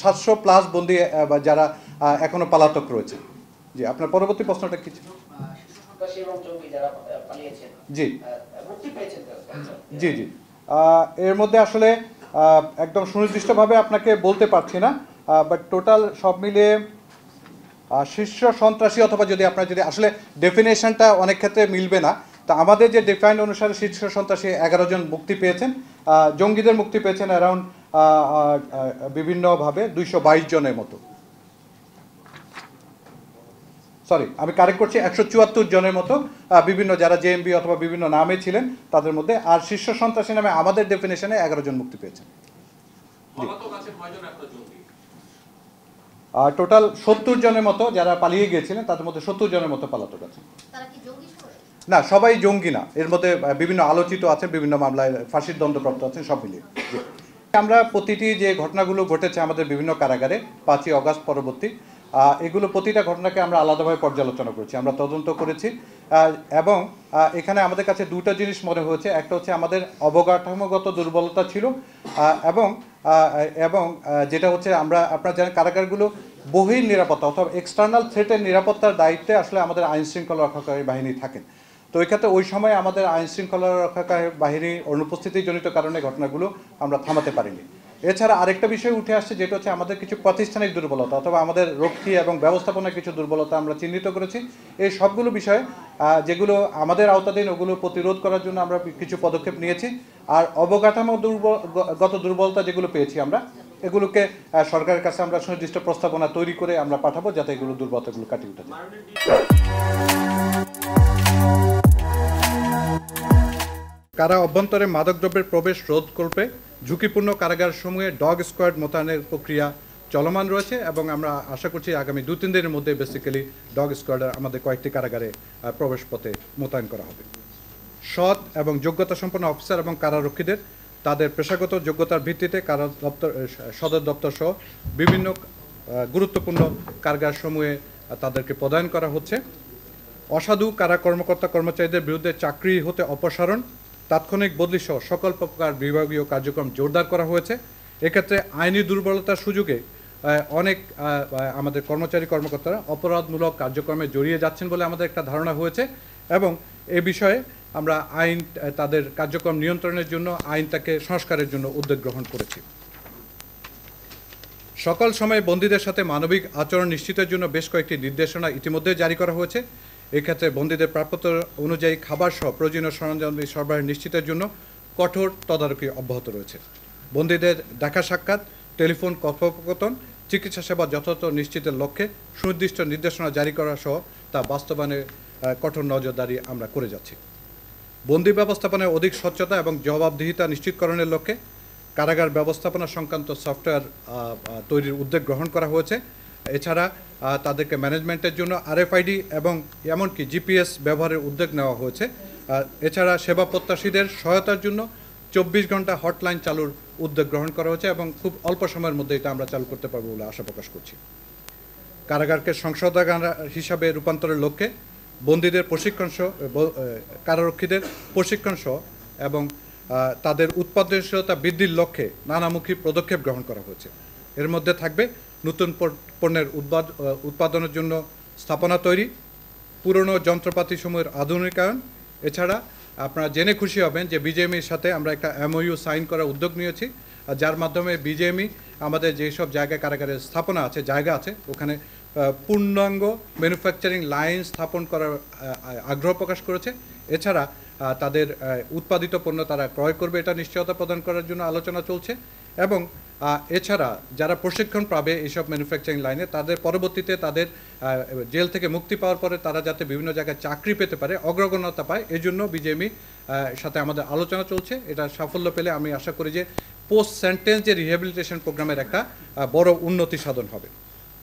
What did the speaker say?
700+ বন্দী যারা এখনো পলাতক রয়েছে। জি, আপনার পরবর্তী প্রশ্নটা কি ছিল? জি জি জি এর মধ্যে আসলে একদম সুনির্দিষ্টভাবে আপনাকে বলতে পারছি না, বাট টোটাল সব মিলিয়ে শীর্ষ সন্ত্রাসী অথবা যদি আপনার যদি আসলে ডেফিনেশনটা অনেক ক্ষেত্রে মিলবে না, তা আমাদের যে ডিফাইন অনুসারে শীর্ষ সন্ত্রাসী 11 জন মুক্তি পেয়েছেন, জঙ্গিদের মুক্তি পেয়েছেন অ্যারাউন্ড বিভিন্নভাবে 222 জনের মতো। সরি, আমি কারেক্ট করছি, 174 জনের মতো বিভিন্ন যারা জেএমবি অথবা বিভিন্ন নামে ছিলেন তাদের মধ্যে। আর শীর্ষ সন্ত্রাসী নামে আমাদের ডেফিনেশনে 11 জন মুক্তি পেয়েছেন। আর টোটাল 70 জনের মতো যারা পালিয়ে গিয়েছিলেন, তাদের মধ্যে 70 জনের মতো পলাতক আছেন। না, সবাই জঙ্গি না, এর মধ্যে বিভিন্ন আলোচিত আছেন, বিভিন্ন মামলায় ফাঁসির দণ্ডপ্রাপ্ত আছেন, সব মিলিয়ে। আমরা প্রতিটি যে ঘটনাগুলো ঘটেছে আমাদের বিভিন্ন কারাগারে 5ই অগাস্ট পরবর্তী, এগুলো প্রতিটা ঘটনাকে আমরা আলাদাভাবে পর্যালোচনা করেছি, আমরা তদন্ত করেছি। এবং এখানে আমাদের কাছে দুটো জিনিস মনে হয়েছে। একটা হচ্ছে আমাদের অবকাঠামোগত দুর্বলতা ছিল, এবং এবং যেটা হচ্ছে আপনারা জানেন কারাগারগুলো বহির নিরাপত্তা অথবা এক্সটার্নাল থ্রেটের নিরাপত্তার দায়িত্বে আসলে আমাদের আইন শৃঙ্খলা রক্ষাকারী বাহিনী থাকেন। তো ওই ক্ষেত্রে ওই সময় আমাদের আইন শৃঙ্খলা রক্ষাকারী বাহিনীর অনুপস্থিতিজনিত কারণে ঘটনাগুলো আমরা থামাতে পারিনি। এছাড়া আরেকটা বিষয় উঠে আসছে, যেটা হচ্ছে আমাদের কিছু প্রাতিষ্ঠানিক দুর্বলতা অথবা আমাদের রক্ষী এবং ব্যবস্থাপনার কিছু দুর্বলতা আমরা চিহ্নিত করেছি। এই সবগুলো বিষয়ে যেগুলো আমাদের আওতাধীন, ওগুলো প্রতিরোধ করার জন্য আমরা কিছু পদক্ষেপ নিয়েছি। আর অবকাঠামোগত দুর্বলতা যেগুলো পেয়েছি আমরা, এগুলোকে সরকারের কাছে আমরা সুনির্দিষ্ট প্রস্তাবনা তৈরি করে আমরা পাঠাবো, যাতে এগুলো দুর্বলতাগুলো কাটিয়ে উঠে যায়। কারা অভ্যন্তরে মাদকদ্রব্যের প্রবেশ রোধ করবে ঝুঁকিপূর্ণ কারাগারসমূহে ডগ স্কোয়াড মোতায়েনের প্রক্রিয়া চলমান রয়েছে, এবং আমরা আশা করছি আগামী 2-3 দিনের মধ্যে বেসিক্যালি ডগ স্কোয়াড আমাদের কয়েকটি কারাগারে প্রবেশ পথে মোতায়েন করা হবে। সৎ এবং যোগ্যতা সম্পন্ন অফিসার এবং কারারক্ষীদের তাদের পেশাগত যোগ্যতার ভিত্তিতে কারা দপ্তর, সদর দপ্তর সহ বিভিন্ন গুরুত্বপূর্ণ কারাগারসমূহে তাদেরকে প্রদান করা হচ্ছে। অসাধু কারা কর্মকর্তা কর্মচারীদের বিরুদ্ধে চাকরি হতে অপসারণ, তাৎক্ষণিক বদলি সহ সকল প্রকার বিভাগীয় কার্যক্রম জোরদার করা হয়েছে। এক্ষেত্রে আইনি দুর্বলতার সুযোগে অনেক আমাদের কর্মচারী-কর্মকর্তারা অপরাধমূলক কার্যক্রমে জড়িয়ে যাচ্ছেন বলে আমাদের একটা ধারণা হয়েছে, এবং এ বিষয়ে আমরা তাদের কার্যক্রম নিয়ন্ত্রণের জন্য আইনটাকে সংস্কারের জন্য উদ্যোগ গ্রহণ করেছি। সকল সময়ে বন্দীদের সাথে মানবিক আচরণ নিশ্চিতের জন্য বেশ কয়েকটি নির্দেশনা ইতিমধ্যে জারি করা হয়েছে। এক্ষেত্রে বন্দীদের প্রাপ্যতা অনুযায়ী খাবার সহ প্রয়োজনীয় সরঞ্জাম সরবরাহ নিশ্চিতের জন্য কঠোর তদারকি অব্যাহত রয়েছে। বন্দীদের দেখা সাক্ষাৎ, টেলিফোন কথোপকথন, চিকিৎসা সেবা যথাযথ নিশ্চিতের লক্ষ্যে সুনির্দিষ্ট নির্দেশনা জারি করা সহ তা বাস্তবায়নে কঠোর নজরদারি আমরা করে যাচ্ছি। বন্দী ব্যবস্থাপনায় অধিক স্বচ্ছতা এবং জবাবদিহিতা নিশ্চিতকরণের লক্ষ্যে কারাগার ব্যবস্থাপনা সংক্রান্ত সফটওয়্যার তৈরির উদ্যোগ গ্রহণ করা হয়েছে। এছাড়া তাদেরকে ম্যানেজমেন্টের জন্য RFID এবং এমনকি GPS ব্যবহারের উদ্যোগ নেওয়া হয়েছে। এছাড়া সেবা প্রত্যাশীদের সহায়তার জন্য 24 ঘন্টা হটলাইন চালুর উদ্যোগ গ্রহণ করা হয়েছে, এবং খুব অল্প সময়ের মধ্যে এটা আমরা চালু করতে পারবো বলে আশা প্রকাশ করছি। কারাগারকে সংশোধনাগার হিসাবে রূপান্তরের লক্ষ্যে বন্দীদের প্রশিক্ষণ সহ, কারারক্ষীদের প্রশিক্ষণ সহ এবং তাদের উৎপাদনশীলতা বৃদ্ধির লক্ষ্যে নানামুখী পদক্ষেপ গ্রহণ করা হয়েছে। এর মধ্যে থাকবে নতুন পণ্যের উৎপাদনের জন্য স্থাপনা তৈরি, পুরনো যন্ত্রপাতিসমূহের আধুনিকায়ন। এছাড়া আপনারা জেনে খুশি হবেন যে বিজেএমইর সাথে আমরা একটা MOU সাইন করার উদ্যোগ নিয়েছি, যার মাধ্যমে বিজেএমই আমাদের যেসব জায়গায় কারাগারের স্থাপনা আছে, জায়গা আছে, ওখানে পূর্ণাঙ্গ ম্যানুফ্যাকচারিং লাইন স্থাপন করার আগ্রহ প্রকাশ করেছে। এছাড়া তাদের উৎপাদিত পণ্য তারা ক্রয় করবে, এটা নিশ্চয়তা প্রদান করার জন্য আলোচনা চলছে। এবং এছাড়া যারা প্রশিক্ষণ পাবে এইসব ম্যানুফ্যাকচারিং লাইনে, তাদের পরবর্তীতে তাদের জেল থেকে মুক্তি পাওয়ার পরে তারা যাতে বিভিন্ন জায়গায় চাকরি পেতে পারে, অগ্রগণ্যতা পায়, এই জন্য বিজেএমই সাথে আমাদের আলোচনা চলছে। এটা সাফল্য পেলে আমি আশা করি যে পোস্ট সেন্টেন্স যে রিহ্যাবিলিটেশন প্রোগ্রামের একটা বড় উন্নতি সাধন হবে।